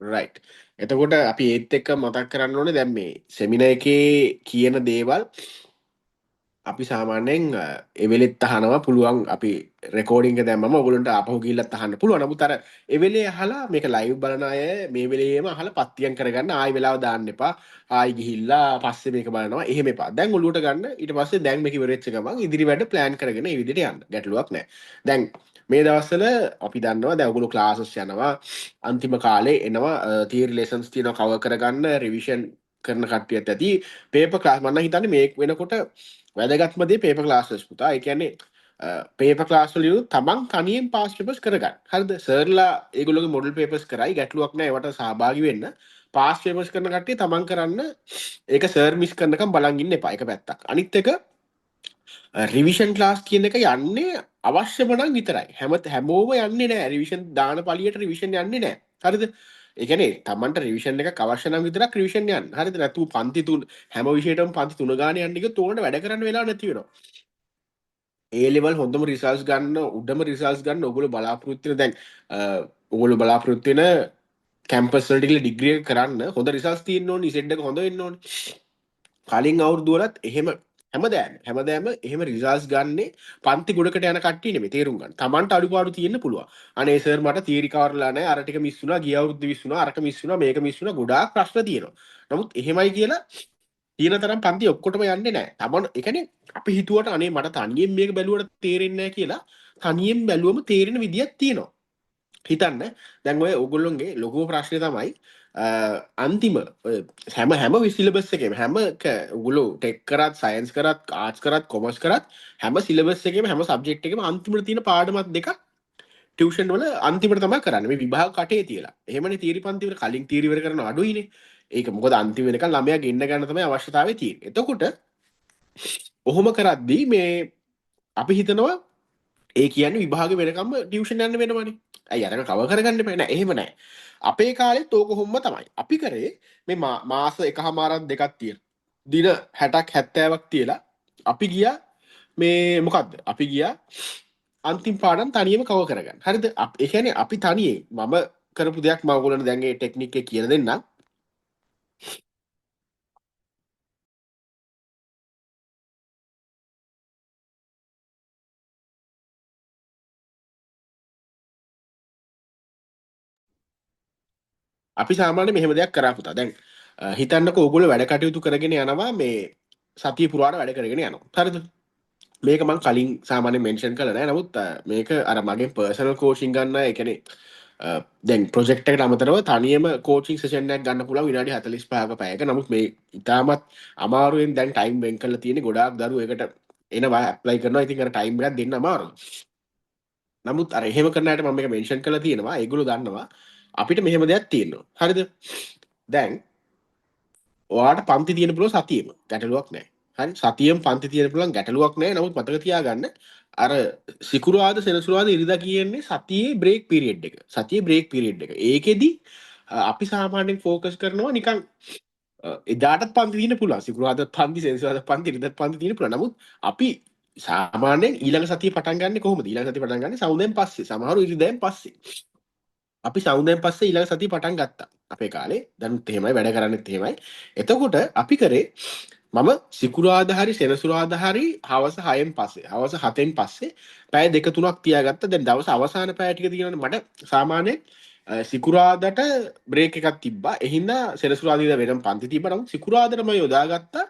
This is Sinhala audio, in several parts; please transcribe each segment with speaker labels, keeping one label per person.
Speaker 1: රයිට්. එතකොට අපි ඒත් එක්ක මතක් කරන්න ඕනේ දැන් මේ සෙමිනා එකේ කියන දේවල් අපි සාමාන්‍යයෙන් එවෙලෙත් අහනවා පුළුවන් අපි රෙකෝඩින්ග දැම්මම ඔයගොල්ලන්ට ආපහු ගිහිල්ලත් අහන්න පුළුවන්. නමුත් අර එවෙලේ අහලා මේක ලයිව් බලන අය මේ වෙලේම අහලා පත්තියම් කරගන්න ආයි වෙලාව දාන්න එපා. ආයි ගිහිල්ලා පස්සේ මේක බලනවා. එහෙම එපා. දැන් ඔලුවට ගන්න ඊට පස්සේ දැන් මේක ඉවරෙච්ච ගමන් ඉදිරි වැඩ ප්ලෑන් කරගෙන ඒ විදිහට යන්න. ගැටලුවක් නැහැ. දැන් මේ දවස්වල අපි දන්නවා දැන් ඔයගොල්ලෝ ක්ලාසස් යනවා. අන්තිම කාලේ එනවා තියරි ලෙසන්ස් තියෙනවා කවර් කරගන්න රිවිෂන් කරන කට්ටියත් ඇති. පේපර් ක්ලාස් මම හිතන්නේ මේ වෙනකොට වැදගත්මදේ පේප ක්ලාස්ලස් පුතා ඒ කියන්නේ පේප ක්ලාස්වලින් තමන් තනියෙන් පාස් පේපර්ස් කරගන්න. හරිද? සර්ලා ඒගොල්ලෝගේ මොඩල් පේපර්ස් කරයි ගැටලුවක් නැහැ ඒවට සහභාගී වෙන්න. පාස් පේපර්ස් කරන කට්ටිය තමන් කරන්න ඒක සර් මිස් කරනකම් බලන් ඉන්න එපා. ඒක පැත්තක්. අනිත් එක රිවිෂන් ක්ලාස් කියන එක යන්නේ අවශ්‍යම නම් විතරයි. හැමෝම යන්නේ නැහැ. රිවිෂන් දාන පළියට රිවිෂන් යන්නේ නැහැ. හරිද? ඒ කියන්නේ තමන්ට රිවිෂන් එකක් අවශ්‍ය නම් විතරක් රිවිෂන් යන්න. හරිද? නැතු පන්ති 3 හැම විෂයටම පන්ති 3 ගානේ යන්න ගියොත් උනට වැඩ කරන්න වෙලාව නැති වෙනවා. ඒ ලෙවල් හොඳම රිසල්ට්ස් ගන්න උඩම රිසල්ට්ස් ගන්න ඔයගොල්ලෝ බලාපොරොත්තු වෙන දැන් ඔයගොල්ලෝ බලාපොරොත්තු වෙන කැම්පස් වලට ගිහලා ඩිග්‍රී එක කරන්න හොඳ රිසල්ට්ස් තියෙන්න ඕනේ. ඉසෙඩ් එක හොඳ වෙන්න ඕනේ. කලින් අවුරුදු වලත් එහෙම හැමදාම එහෙම රිසල්ට්ස් ගන්නේ පන්ති ගොඩකට යන කට්ටිය නෙමෙයි තේරුම් ගන්න. Tamanට අඩුපාඩු තියෙන්න පුළුවන්. අනේ සර් මට තියරි කවර්ලා නැහැ. අර ටික මිස් වුණා. ගිය අවුරුද්ද මිස් වුණා. අරක මිස් වුණා. මේක මිස් වුණා. ගොඩාක් ප්‍රශ්න තියෙනවා. නමුත් එහෙමයි කියලා තියෙන තරම් පන්ති ඔක්කොටම යන්නේ නැහැ. Taman ඒ කියන්නේ අපි හිතුවට අනේ මට තනියෙන් මේක බැලුවට තේරෙන්නේ නැහැ කියලා තනියෙන් බැලුවම තේරෙන විදියක් තියෙනවා. හිතන්න දැන් ඔය ඔයගොල්ලෝගේ ලොකුම ප්‍රශ්නේ තමයි අන්තිම හැම සිලබස් එකේම හැම ඔයගොල්ලෝ ටෙක් කරත් සයන්ස් කරත් ආර්ට්ස් කරත් කොමර්ස් කරත් හැම සිලබස් එකේම හැම සබ්ජෙක්ට් එකේම අන්තිමට තියෙන පාඩමක් දෙකක් ටියුෂන් වල අන්තිමට තමයි කරන්නේ මේ විභාග කටේ තියලා. එහෙමනේ තීරි පන්ති වල කලින් තීරි ඉවර කරන අඩුයිනේ. ඒක මොකද අන්තිම වෙනකන් ළමයා ගෙන්න ගන්න තමයි අවශ්‍යතාවය තියෙන්නේ. එතකොට ඔහොම කරද්දී මේ අපි හිතනවා ඒ කියන්නේ විභාග වෙනකම්ම ටියුෂන් යන්න වෙනවනේ. ඇයි අරක කවර් කරගන්න බෑ නෑ. එහෙම නෑ. අපේ කාලෙත් ඕක හොම්ම තමයි. අපි කරේ මේ මාස එකහමාරක් දෙකක් තියලා දින 60ක් 70ක් තියලා අපි ගියා මේ මොකද්ද? අපි ගියා අන්තිම පාඩම් තනියම කවර් කරගන්න. හරිද? ඒ කියන්නේ අපි තනියෙන් මම කරපු දෙයක් මම ඔයගොල්ලන්ට දැන් ඒ ටෙක්නික් එක කියලා දෙන්නම්. අපි සාමාන්‍යයෙන් මෙහෙම දෙයක් කරා පුතා. දැන් හිතන්නකෝ ඕගොල්ලෝ වැඩ කටයුතු කරගෙන යනවා මේ සතිය පුරාට වැඩ කරගෙන යනවා. හරිද? මේක මං කලින් සාමාන්‍යයෙන් මෙන්ෂන් කළා නෑ. නමුත් මේක අර මගේ පර්සනල් කෝචින් ගන්න ඒ කියන්නේ දැන් ප්‍රොජෙක්ට් එකට අමතරව තනියම කෝචින් සෙෂන් එකක් ගන්න පුළුවන් විනාඩි 45ක පැයක. නමුත් මේ ඉතාමත් අමාරුවෙන් දැන් ටයිම් වෙන් කරලා තියෙන්නේ ගොඩාක් දරුවෝ ඒකට එනවා ඇප්ලයි කරනවා. ඉතින් අර ටයිම් එකක් දෙන්න අමාරුයි. නමුත් අර එහෙම කරන අයට මම මේක මෙන්ෂන් කරලා තියෙනවා. ඒගොල්ලෝ දන්නවා අපිට මෙහෙම දෙයක් තියෙනවා. හරිද? දැන් ඔයාට පන්ති තියෙන පුළුවන් සතියෙම ගැටලුවක් නැහැ. හරි සතියෙම පන්ති තියෙන පුළුවන් ගැටලුවක් නැහැ. නමුත් මතක තියාගන්න අර සිකුරාද සෙනසුරාද ඉරිදා කියන්නේ සතියේ බ්‍රේක් පීරියඩ් එක. සතියේ බ්‍රේක් පීරියඩ් එක. ඒකෙදි අපි සාමාන්‍යයෙන් ફોකස් කරනවා නිකන් එදාටත් පන්ති තියෙන පුළුවන්. සිකුරාදත් පන්ති සෙනසුරාදත් පන්ති ඉරිදාත් පන්ති තියෙන පුළුවන්. නමුත් අපි සාමාන්‍යයෙන් ඊළඟ සතිය පටන් ගන්න කොහොමද? ඊළඟ සතිය පටන් ගන්න සවුන්දෙන් පස්සේ. සමහරව ඉරිදාෙන් පස්සේ. අපි සවුන්දෙන් පස්සේ ඊළඟ සතිය පටන් ගත්තා. අපේ කාලේ දැනුත් එහෙමයි වැඩ කරන්නෙත් එහෙමයි. එතකොට අපි කරේ මම සිකුරාදා හරි සෙනසුරාදා හරි හවස 6න් පස්සේ හවස 7න් පස්සේ පැය දෙක තුනක් තියාගත්තා. දැන් දවස් අවසාන පැය ටික තියෙනවනේ මට සාමාන්‍යයෙන් සිකුරාදාට බ්‍රේක් එකක් තිබ්බා. ඒ හින්දා සෙනසුරාදා වෙනම පන්ති තිබ්බා. නමුත් සිකුරාදාට මම යොදාගත්තා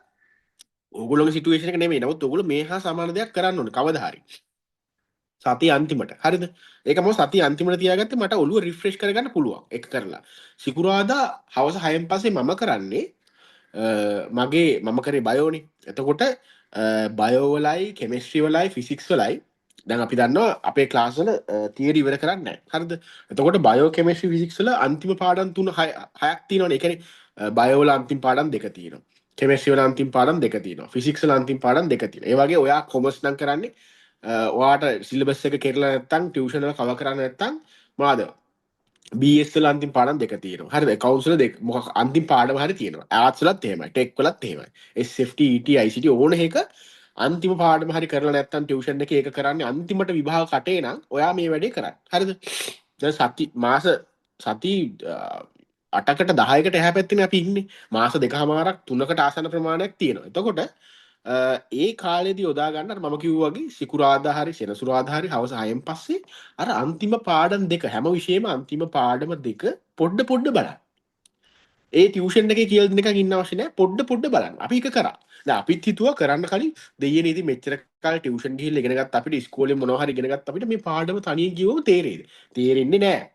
Speaker 1: ඕගොල්ලෝගේ සිටුේෂන් එක නෙමෙයි. නමුත් ඕගොල්ලෝ මේ හා සමාන දෙයක් කරන්න ඕනේ කවදා හරි. සතිය අන්තිමට හරිද? ඒක මම සතිය අන්තිමට තියාගත්තේ මට ඔළුව රිෆ්‍රෙෂ් කරගන්න පුළුවන් එක කරලා. සිකුරාදා හවස 6න් පස්සේ මම කරන්නේ මගේ මම කරේ බයෝනේ. එතකොට බයෝ වලයි කෙමිස්ට්‍රි වලයි ෆිසික්ස් වලයි දැන් අපි දන්නවා අපේ ක්ලාස් වල තියරි ඉවර කරන්නේ නැහැ. හරිද? එතකොට බයෝ කෙමිස්ට්‍රි ෆිසික්ස් වල අන්තිම පාඩම් 6ක් තියෙනවනේ. ඒ කියන්නේ බයෝ වල අන්තිම පාඩම් 2 තියෙනවා. කෙමිස්ට්‍රි වල අන්තිම පාඩම් 2 තියෙනවා. ෆිසික්ස් වල අන්තිම පාඩම් 2 තියෙනවා. ඒ වගේ ඔයා කොමර්ස් නම් කරන්නේ ඔයාට සිලබස් එක කෙරලා නැත්තම් ටියුෂන් වල කවර් කරන්න නැත්තම් මොනවද BS වල අන්තිම පාඩම් දෙක තියෙනවා. හරිද? accounts වල දෙක මොකක් අන්තිම පාඩම හරි තියෙනවා. arts වලත් එහෙමයි. tech වලත් එහෙමයි. SFT ET ICT ඕන එක අන්තිම පාඩම හරි කරලා නැත්තම් ටියුෂන් එකේ ඒක කරන්නේ අන්තිමට විභාග කටේ නම් ඔයා මේ වැඩේ කරන්න. හරිද? දැන් සති 8කට 10කට එහා පැත්තේ අපි ඉන්නේ. මාස දෙකමාරක් 3කට ආසන්න ප්‍රමාණයක් තියෙනවා. එතකොට ඒ කාලෙදි යොදා ගන්න අර මම කිව්වා වගේ සිකුරාදා හරි සෙනසුරාදා හරි හවස 6න් පස්සේ අර අන්තිම පාඩම් දෙක හැම විෂයෙම අන්තිම පාඩම දෙක පොඩ පොඩ බලන්න. ඒ ටියුෂන් එකේ කියලා දෙන එකක් ඉන්න අවශ්‍ය නැහැ. පොඩ බලන්න. අපි ඒක කරා. දැන් අපිත් හිතුවා කරන්න කලින් දෙයියනේ ඉතින් මෙච්චර කාලේ ටියුෂන් ගිහිල්ලා ඉගෙන ගත්ත අපිට ඉස්කෝලේ මොනවා හරි ඉගෙන ගත්ත අපිට මේ පාඩම තනියෙන් කියවම තේරෙයිද? තේරෙන්නේ නැහැ.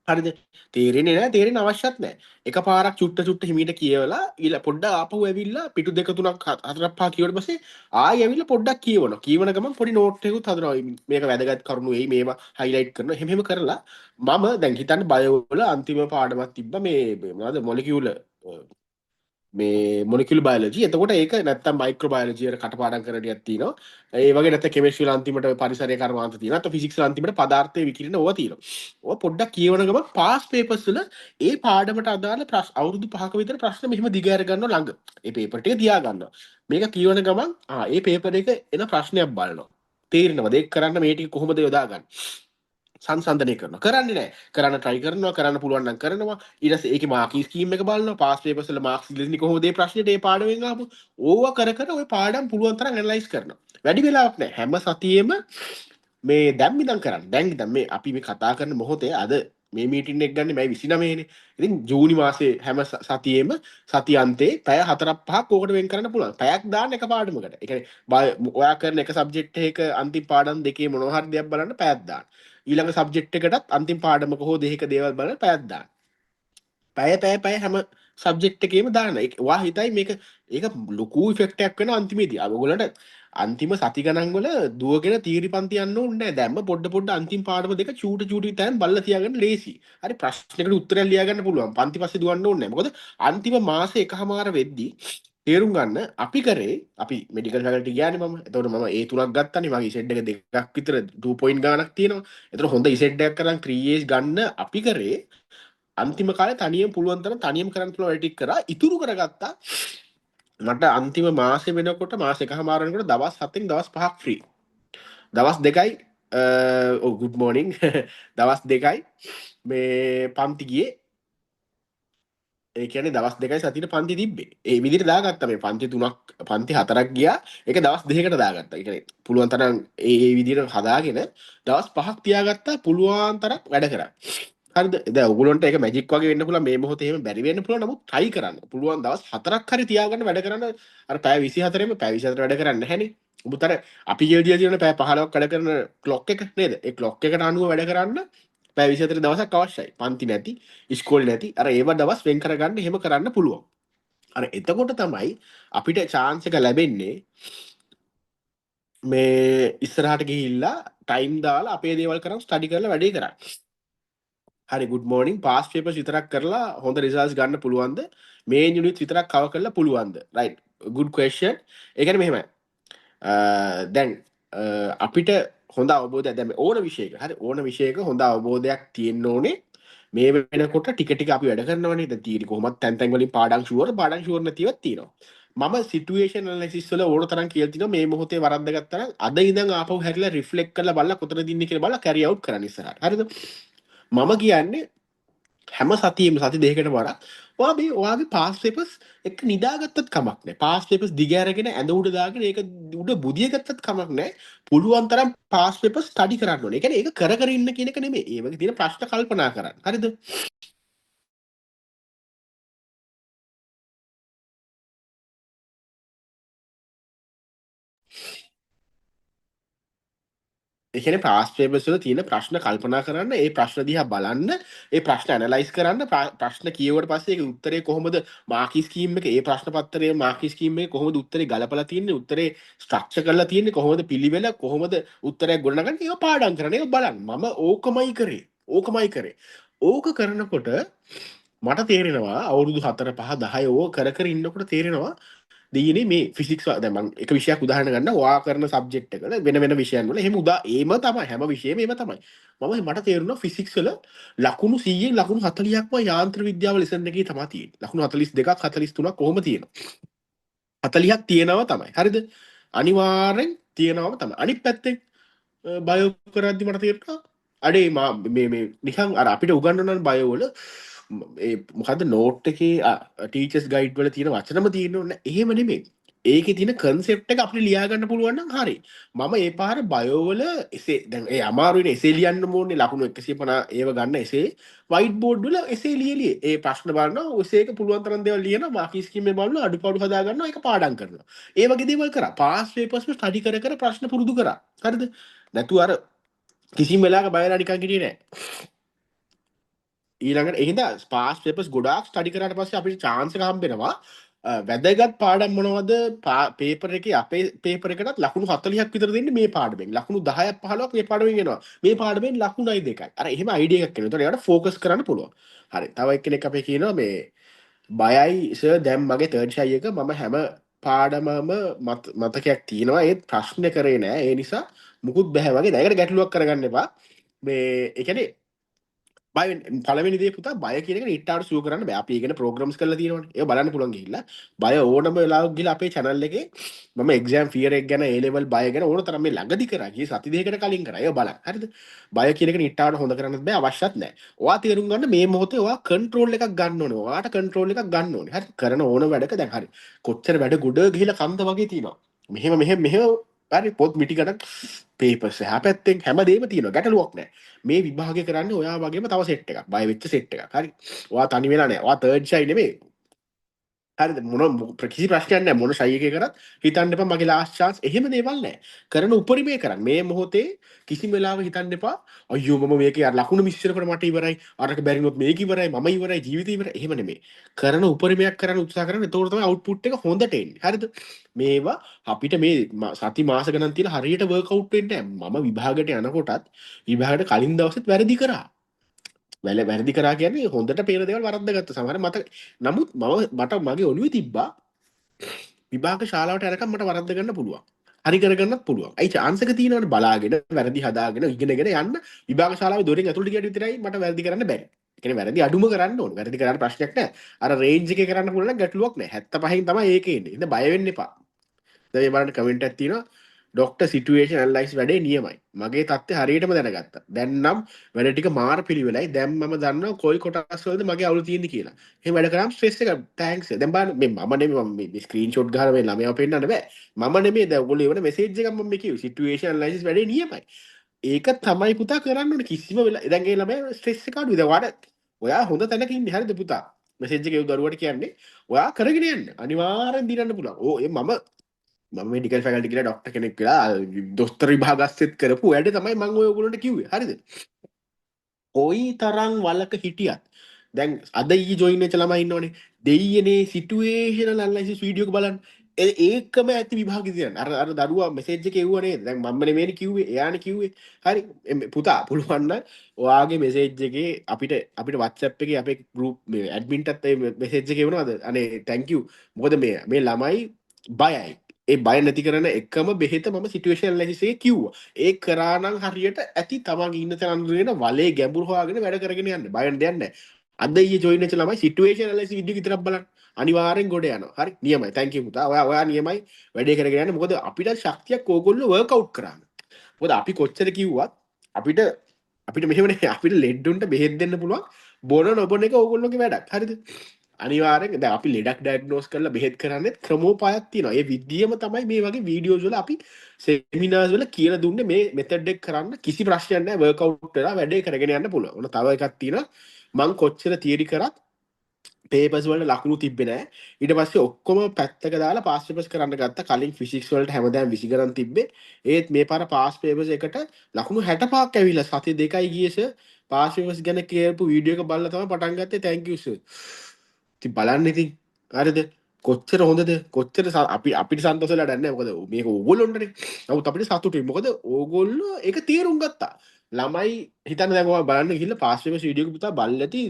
Speaker 1: හරිද? තේරෙන්නේ නැහැ, තේරෙන්න අවශ්‍යත් නැහැ. එකපාරක් චුට්ට හිමීට කියවලා ඊළ පොඩ්ඩක් ආපහු ඇවිල්ලා පිටු දෙක තුනක් හතරක් පහ කියවන පස්සේ ආයෙ ඇවිල්ලා පොඩ්ඩක් කියවනවා. කියවන ගමන් පොඩි නෝට් එකකුත් හදනවා. මේක වැදගත් කරුණු වෙයි මේවා හයිලයිට් කරනවා. එහෙම කරලා මම දැන් හිතන්න බයෝ වල අන්තිම පාඩමක් තිබ්බා මේ මොනවද මොලිකියුලර් මේ මොලිකියුලර් බයොලොජි. එතකොට ඒක නැත්තම් මයික්‍රෝ බයොලොජි වල කටපාඩම් කරන ටිකක් තියෙනවා. ඒ වගේ නැත්නම් කෙමිස්ට්‍රි වල අන්තිමට පරිසරය කර්මාන්ත තියෙනවා. අත ෆිසික්ස් වල අන්තිමට පදාර්ථයේ විකිරණ ඕවා තියෙනවා. ඕවා පොඩ්ඩක් කියවන ගමන් පාස් පේපර්ස් වල ඒ පාඩමට අදාළ අවුරුදු 5ක විතර ප්‍රශ්න මෙහෙම දිග ඇර ගන්නවා ළඟ. ඒ පේපර් ටික තියා ගන්නවා. මේක කියවන ගමන් ඒ පේපර් එක එන ප්‍රශ්නයක් බලනවා. තේරෙනවද ඒක කරන්න මේ ටික කොහොමද යොදාගන්නේ? සංසන්ධනය කරනවා. කරන්නේ නැහැ. කරන්න try කරනවා, කරන්න පුළුවන් නම් කරනවා. ඊට පස්සේ ඒකේ මාකින් ස්කීම් එක බලනවා. පාස් පේපර්ස් වල මාක්ස් දෙන්නේ කොහොමද මේ ප්‍රශ්නෙට ඒ පාඩමෙන් ආපු. ඕවා කර කර ওই පාඩම් පුළුවන් තරම් ඇනලයිස් කරනවා. වැඩි වෙලාවක් නැහැ. හැම සතියෙම මේ දැන් මිදන් කරන්න. දැන් මේ අපි මේ කතා කරන මොහොතේ අද මේ මීටින් එක ගන්න මයි 29 නේ. ඉතින් ජූනි මාසේ හැම සතියෙම සති අන්තේ පැය 4-5ක් ඕකට වෙන් කරන්න පුළුවන්. පැයක් දාන්න එක පාඩමකට. ඒ කියන්නේ ඔයා කරන එක සබ්ජෙක්ට් එකක අන්තිම පාඩම් දෙකේ මොනවා හරි දෙයක් බලන්න පැයක් දාන්න. ඊළඟ සබ්ජෙක්ට් එකටත් අන්තිම පාඩමක හෝ දෙකක දේවල් බලන්න පැයක් දාන්න. පැය හැම සබ්ජෙක්ට් එකේම දාන්න. ඒක ඔයා හිතයි මේක ඒක ලොකු ඉෆෙක්ට් එකක් වෙන අන්තිමේදී. ඔයගොල්ලන්ට අන්තිම සති ගණන් වල දුවගෙන තීරි පන්ති යන්න ඕනේ නැහැ. දැම්ම පොඩ අන්තිම පාඩම දෙක චූටි තැන් බලලා තියාගන්න ලේසි. හරි ප්‍රශ්නයකට උත්තරයක් ලියා ගන්න පුළුවන්. පන්ති පස්සේ දුවන්න ඕනේ නැහැ. මොකද අන්තිම මාසේ එකමාර වෙද්දී තේරුම් ගන්න අපි කරේ අපි මෙඩිකල් ෆැකල්ටි ගියානේ මම. එතකොට මම ඒ තුනක් ගත්තානේ. මගේ ඉසෙට් එක දෙකක් විතර 2 පොයින්ට් ගාණක් තියෙනවා. එතකොට හොඳ ඉසෙට් එකක් කරන් 3As ගන්න අපි කරේ අන්තිම කාලේ තනියම පුළුවන් තරම් තනියම කරන්න පුළුවන් වැඩ ටික කරා. ඉතුරු කරගත්තා. මට අන්තිම මාසේ වෙනකොට මාස එකමාර වෙනකොට දවස් 7න් දවස් 5ක් ෆ්‍රී. දවස් දෙකයි ගුඩ් මෝර්නිං දවස් දෙකයි මේ පන්ති ගියේ. ඒ කියන්නේ දවස් දෙකයි සතියට පන්ති තිබ්බේ. ඒ විදිහට දාගත්තා මේ පන්ති 3ක් පන්ති 4ක් ගියා. ඒක දවස් දෙකකට දාගත්තා. ඒ කියන්නේ පුළුවන් තරම් ඒ විදිහට හදාගෙන දවස් 5ක් තියාගත්තා පුළුවන් තරම් වැඩ කරා. හරිද? දැන් ඔයගොල්ලන්ට ඒක මැජික් වගේ වෙන්න පුළුවන් මේ මොහොතේ එහෙම බැරි වෙන්න පුළුවන්. නමුත් try කරන්න. පුළුවන් දවස් 4ක් හරි තියාගන්න වැඩ කරන්න. අර පැය 24ෙම පැය 24 වැඩ කරන්නේ නැහැනේ. ඔබතර අපි ගෙල්දියා තියෙන පැය 15ක් වැඩ කරන ක්ලොක් එක නේද? ඒ ක්ලොක් එකට අනුව වැඩ කරන්න පැය 24 දවසක් අවශ්‍යයි. පන්ති නැති, ඉස්කෝලේ නැති. අර ඒව දවස් වෙන් කරගන්න එහෙම කරන්න පුළුවන්. අර එතකොට තමයි අපිට chance එක ලැබෙන්නේ මේ ඉස්සරහට ගිහිල්ලා ටයිම් දාලා අපේ දේවල් කරන් ස්ටඩි කරලා වැඩේ කරන්න. හරි good morning past papers විතරක් කරලා හොඳ results ගන්න පුළුවන්ද? main unit විතරක් cover කරලා පුළුවන්ද? right good question. ඒ කියන්නේ මෙහෙමයි. දැන් අපිට හොඳ අවබෝධයක් දැන් ඕන විෂයක හරි ඕන විෂයක හොඳ අවබෝධයක් තියෙන්න ඕනේ. මේ වෙනකොට ටික ටික අපි වැඩ කරනවනේ. දැන් තීරි කොහොමත් තැන් තැන් වලින් පාඩම් ෂුවර් නැතිවත් තියෙනවා. මම සිටුේෂන් ඇනලිසිස් වල ඕන තරම් කියලා තිනවා මේ මොහොතේ වරද්ද ගත්තා නම් අද ඉඳන් ආපහු හැරිලා රිෆ්ලෙක්ට් කරලා බලලා කොතනද ඉන්නේ කියලා බලලා කැරි අවුට් කරන්න ඉස්සරහට. හරිද? මම කියන්නේ හැම සතියෙම සති දෙකකට වරක් ඔයා මේ ඔයාගේ පාස් පේපර්ස් එක නිදාගත්තත් කමක් නැහැ. පාස් පේපර්ස් දිග ඇරගෙන ඇඳ උඩ දාගෙන ඒක උඩ බුදිය ගත්තත් කමක් නැහැ. පුළුවන් තරම් පාස් පේපර්ස් ස්ටඩි කරන්න ඕනේ. ඒ කියන්නේ ඒක කර කර ඉන්න කියන එක නෙමෙයි. ඒ වගේ තියෙන ප්‍රශ්න කල්පනා කරන්න. හරිද? ඒ කියන්නේ පාස් පේපර්ස් වල තියෙන ප්‍රශ්න කල්පනා කරන්න, ඒ ප්‍රශ්න දිහා බලන්න, ඒ ප්‍රශ්න ඇනලයිස් කරන්න, ප්‍රශ්න කියුවට පස්සේ ඒක උත්තරේ කොහොමද මාකි ස්කීම් එක, ඒ ප්‍රශ්න පත්‍රයේ මාකි ස්කීම් එකේ කොහොමද උත්තරේ ගලපලා තියෙන්නේ, උත්තරේ ස්ට්‍රක්චර් කරලා තියෙන්නේ කොහොමද, පිළිවෙල කොහොමද උත්තරයක් ගොඩනගන්නේ, ඒක පාඩම් කරන්න, ඒක බලන්න. මම ඕකමයි කරේ. ඕකමයි කරේ. ඕක කරනකොට මට තේරෙනවා අවුරුදු 4 5 10 ඕක කර කර ඉන්නකොට තේරෙනවා දෙයනේ මේ ෆිසික්ස් දැන් මම එක විෂයක් උදාහරණ ගන්න ඔයා කරන සබ්ජෙක්ට් එකවල වෙන විෂයන් වල එහෙම ඒම තමයි හැම විෂයෙම ඒම තමයි මට තේරුණා ෆිසික්ස් වල ලකුණු 100න් ලකුණු 40ක්ම යාන්ත්‍ර විද්‍යාව ලෙසන් එකේ තමයි තියෙන්නේ ලකුණු 42ක් 43ක් කොහොම තියෙනවා 40ක් තියෙනවා තමයි හරිද අනිවාර්යෙන් තියෙනවම තමයි අනිත් පැත්තෙන් බයෝ කරද්දි මට තේරුණා අඩේ මේ නිකන් අර අපිට උගන්වන බයෝ වල මොකද නෝට් එකේ ටීචර්ස් ගයිඩ් වල තියෙන වචනම තියෙන්න ඕනේ. එහෙම නෙමෙයි. ඒකේ තියෙන කන්සෙප්ට් එක අපිට ලියා ගන්න පුළුවන් නම් හරි. මම ඒ පාර බයෝ වල එසේ දැන් ඒ අමාරුයිනේ එසේ ලියන්න ඕනේ ලකුණු 150 ඒව ගන්න එසේ වයිට් බෝඩ් වල එසේ ලියලියේ. ඒ ප්‍රශ්න බලනවා එසේ එක පුළුවන් තරම් දේවල් ලියනවා මාකි ස්කීම් එක බලනවා අඩුපාඩු හදා ගන්නවා ඒක පාඩම් කරනවා. ඒ වගේ දේවල් කරා. පාස් පේපර්ස් වල ස්ටඩි කර කර ප්‍රශ්න පුරුදු කරා. හරිද? නැතු අර කිසිම වෙලාවක බයලා නිකන් හිටියේ නෑ. ඊළඟට එහෙනම් පාස් පේපර්ස් ගොඩාක් ස්ටඩි කරාට පස්සේ අපිට chance එක හම්බෙනවා වැදගත් පාඩම් මොනවද පේපර් එකේ අපේ පේපර් එකටත් ලකුණු 40ක් විතර දෙන්නේ මේ පාඩමෙන් ලකුණු 10ක් 15ක් මේ පාඩමෙන් එනවා මේ පාඩමෙන් ලකුණුයි දෙකයි අර එහෙම අයිඩියා එකක් එනවා ඒකට ફોකස් කරන්න පුළුවන් හරි තව එක්කෙනෙක් අපේ කියනවා මේ බයයි සර් දැන් මගේ තර්ඩ් ෂයි එක මම හැම පාඩමම මතකයක් තියෙනවා ඒත් ප්‍රශ්න කරේ නෑ ඒ නිසා මුකුත් බෑ වගේ දැන් ඒකට ගැටලුවක් කරගන්න එපා මේ ඒ කියන්නේ බය පළවෙනි දේ පුතා බය කියන එක නිට්ටාවට සුව කරන්න බෑ. අපි ඒකනේ ප්‍රෝග්‍රෑම්ස් කරලා තියෙනවනේ. ඒක බලන්න පුළුවන් ගිහිල්ලා. බය ඕනම වෙලාවක ගිහිල්ලා අපේ channel එකේ මම exam fear එක ගැන A level බය ගැන ඕන තරම් මේ ළඟදි කරා. ගියේ සති දෙකකට කලින් කරා. ඒක බලන්න. හරිද? බය කියන එක නිට්ටාවට හොඳ කරන්නත් බෑ අවශ්‍යත් නෑ. ඔයා තේරුම් ගන්න මේ මොහොතේ ඔයා control එකක් ගන්න ඕනේ. ඔයාට control එකක් ගන්න ඕනේ. හරි? කරන ඕන වැඩක දැන් හරි. කොච්චර වැඩ ගොඩ ගිහිල්ලා කන්ද වගේ තියෙනවා. මෙහෙම හරි පොත් මිටි ගණන් පේපර්ස් එහා පැත්තෙන් හැමදේම තියෙනවා. ගැටලුවක් නෑ. මේ විභාගය කරන්නේ ඔයා වගේම තව සෙට් එකක්. බය වෙච්ච සෙට් එකක්. හරි. ඔයා තනි වෙලා නෑ. ඔයා තර්ඩ් ෂයි නෙමෙයි. හරිද කිසි ප්‍රශ්නයක් නැහැ මොන ෂයි එකේ කරත් හිතන්න එපා මගේ ලාස්ට් chance එහෙම දේවල් නැහැ කරන උපරිමය කරන්න මේ මොහොතේ කිසිම වෙලාවක හිතන්න එපා අයියෝ මම මේකේ අර ලකුණු මිස් කරනකොට මට ඉවරයි අරක බැරිනොත් මේක ඉවරයි මම ඉවරයි ජීවිතේ ඉවරයි එහෙම නෙමෙයි කරන උපරිමයක් කරන්න උත්සාහ කරන්න එතකොට තමයි අවුට්පුට් එක හොඳට එන්නේ හරිද මේවා අපිට මේ සති මාස ගණන් තියලා හරියට වර්ක් අවුට් වෙන්නේ නැහැ මම විභාගයට යනකොටත් විභාගයට කලින් දවසෙත් වැරදි කරා වැරදි කරා කියන්නේ හොඳට පේන දේවල් වරද්දාගත්ත සමහර මට නමුත් මට මගේ ඔළුවේ තිබ්බා විභාග ශාලාවට යනකම් මට වරද්ද ගන්න පුළුවන්. හරි කරගන්නත් පුළුවන්. අයි chance එක තියෙනවනේ බලාගෙන වැරදි හදාගෙන ඉගෙනගෙන යන්න විභාග ශාලාවේ දොරෙන් ඇතුළට ගියට විතරයි මට වැරදි කරන්න බැරි. ඒ කියන්නේ වැරදි අඩුම කරන්න ඕනේ. වැරදි කරාට ප්‍රශ්නයක් නැහැ. අර රේන්ජ් එකේ කරන්න පුළුවන් නම් ගැටලුවක් නැහැ. 75න් තමයි ඒකේ එන්නේ. ඉතින් බය වෙන්න එපා. දැන් මේ බලන්න කමෙන්ට් එකක් තියෙනවා. ඩොක්ටර් සිටුේෂන් ඇනලයිස් වැඩේ නියමයි. මගේ තත්ත්වය හරියටම දැනගත්තා. දැන් නම් වැඩ ටික මාර පිළිවෙලයි. දැන් මම දන්නවා කොයි කොටස් වලද මගේ අවුල තියෙන්නේ කියලා. එහෙම වැඩ කරාම ස්ට්‍රෙස් එක තෑන්ක්ස්. දැන් බලන්න මේ මම නෙමෙයි මම මේ ස්ක්‍රීන්ෂොට් ගහලා මේ ළමයාව පෙන්නන්න බෑ. මම නෙමෙයි දැන් ඔයගොල්ලෝ එවන මෙසේජ් එකක් මම මේ කිව්වේ සිටුේෂන් ඇනලයිසිස් වැඩේ නියමයි. ඒක තමයි පුතා කරන්න ඕනේ කිසිම වෙලාව. දැන් ඒ ළමයා ස්ට්‍රෙස් එක අඩුයි. දැන් ඔයාට ඔයා හොඳ තැනක ඉන්නේ හරිද පුතා? මෙසේජ් එක ඒ දරුවට කියන්නේ ඔයා කරගෙන යන්න. අනිවාර්යෙන් දිනන්න පුළුවන්. ඕ ඒ මම මෙඩිකල් ෆැකල්ටි කියලා ඩොක්ටර් කෙනෙක් කියලා දොස්තර විභාගස්සෙත් කරපු වැඩ තමයි මම ඔය ඔයගොල්ලන්ට කිව්වේ හරිද කොයි තරම් වලක හිටියත් දැන් අද ඊ ජොයින් වෙච්ච ළමයි ඉන්නවනේ දෙයියනේ සිටුේෂනල් ඇනලයිසිස් වීඩියෝ එක බලන්න ඒකම ඇති විභාගෙ දිනන අර දරුවා මෙසේජ් එක එව්වා නේද දැන් මම නෙමෙයි කිව්වේ එයානේ කිව්වේ හරි පුතා පුළුවන් නම් ඔයාගේ මෙසේජ් එකේ අපිට WhatsApp එකේ අපේ group මේ ඇඩ්මින්ටත් මේ මෙසේජ් එක එවනවාද අනේ thank you මොකද මේ ළමයි බයයි ඒ බය නැති කරන එකම බෙහෙත මම සිටුේෂන් ඇනලයිසිස් එකේ කිව්වා ඒ කරා නම් හරියට ඇති තමන්ගේ ඉන්න තැන අඳුරගෙන වලේ ගැඹුරු හොයාගෙන වැඩ කරගෙන යන්න බය වෙන්න දෙයක් නැහැ අද ඊයේ ජොයින් වෙච්ච ළමයි සිටුේෂන් ඇනලයිසිස් වීඩියෝ විතරක් බලන්න අනිවාර්යෙන් ගොඩ යනවා හරි නියමයි thank you පුතා ඔයා නියමයි වැඩේ කරගෙන යන්න මොකද අපිට ශක්තියක් ඕගොල්ලෝ වර්ක් අවුට් කරන්න මොකද අපි කොච්චර කිව්වත් අපිට මෙහෙමනේ අපිට ලෙඩ්ඩුන්ට බෙහෙත් දෙන්න පුළුවන් බොන නොබොන එක ඕගොල්ලෝගේ වැඩක් හරිද අනිවාර්යෙන් දැන් අපි ලෙඩක් ඩයග්නෝස් කරලා බෙහෙත් කරන්නේ ක්‍රමෝපායක් තියෙනවා. ඒ විද්‍යියම තමයි මේ වගේ වීඩියෝස් වල අපි සෙමිනාර්ස් වල කියලා දුන්නේ මේ මෙතඩ් එක කරන්න කිසි ප්‍රශ්නයක් නැහැ වර්ක් අවුට් කරලා වැඩේ කරගෙන යන්න පුළුවන්. ඔන්න තව එකක් තියෙනවා මං කොච්චර තියරි කරත් පේපර්ස් වලට ලකුණු තිබ්බේ නැහැ. ඊට පස්සේ ඔක්කොම පැත්තක දාලා පාස් පේපර්ස් කරන්න ගත්තා. කලින් ෆිසික්ස් වලට හැමදාම 20 ගණන් තිබ්බේ. ඒත් මේ පාර පාස් පේපර්ස් එකට ලකුණු 65ක් ඇවිල්ලා සති දෙකයි ගියේ සර්. පාස් පේපර්ස් ගැන කියපු වීඩියෝ එක බලලා තමයි පටන් ගත්තේ. thank you sir. ඉතින් බලන්න ඉතින් හරිද? කොච්චර හොඳද? කොච්චර අපිට සන්තෝෂ වෙලා නැහැ. මොකද මේක ඕගොල්ලොන්ටනේ. නමුත් අපිට සතුටුයි. මොකද ඕගොල්ලෝ ඒක තේරුම් ගත්තා. ළමයි හිතන්න දැන් ඔයා බලන්න ගිහිල්ලා පාස් පේපර් වීඩියෝ එක පුතා බලලා ඇති